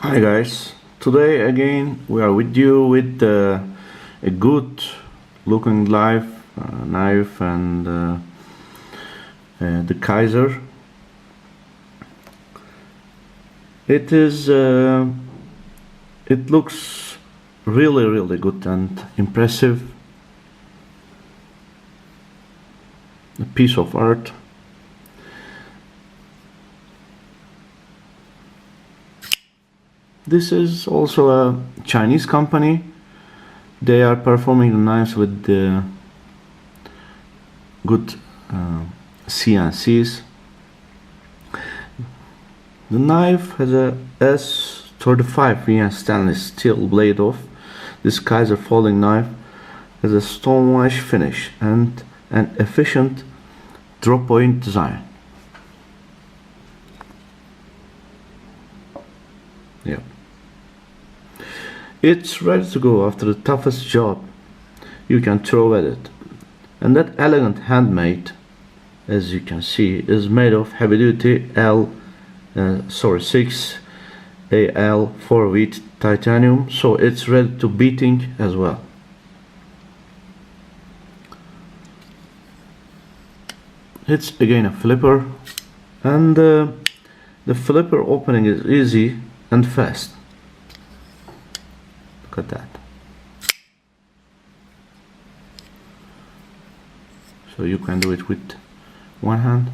Hi guys, today again we are with you with a good looking knife and the Kizer. It looks really good and impressive, a piece of art. This is also a Chinese company. They are performing the knives with the good CNCs. The knife has a S35 stainless steel blade off. This Kizer folding knife has a Stonewash finish and an efficient drop point design. Yeah. It's ready to go after the toughest job you can throw at it. And that elegant handmade, as you can see, is made of heavy duty 6Al 4V titanium, so it's ready to beating as well. It's again a flipper, and the flipper opening is easy and fast. Look at that. So you can do it with one hand.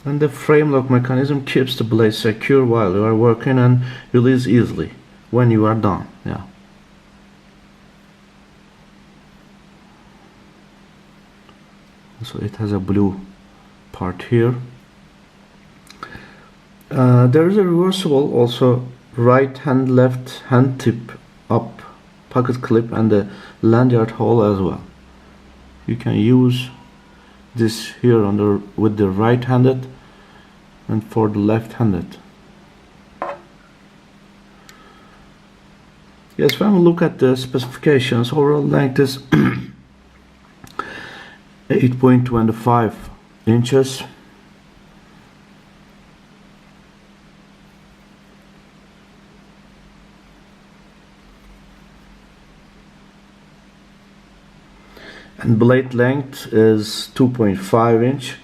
And the frame lock mechanism keeps the blade secure while you are working and release easily when you are done. Yeah. So it has a blue part here. There is a reversible also right hand left hand tip up pocket clip and a lanyard hole as well. You can use this here with the right handed and for the left handed. Yes, when we look at the specifications, overall length is 8.25 inches. And blade length is 2.5 inch.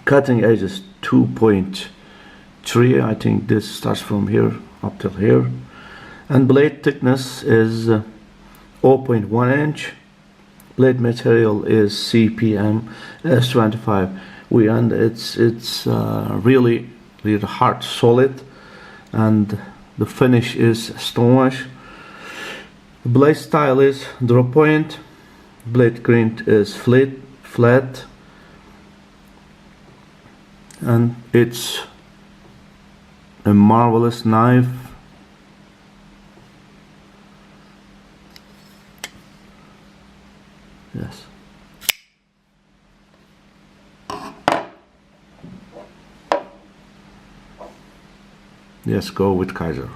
Cutting edge is 2.3. I think this starts from here up till here. And blade thickness is 0.1 inch. Blade material is CPM S25. And it's really hard, solid, and the finish is Stonewash. The blade style is drop point. Blade grain is flat, and it's a marvelous knife. Yes. Yes, go with Kizer.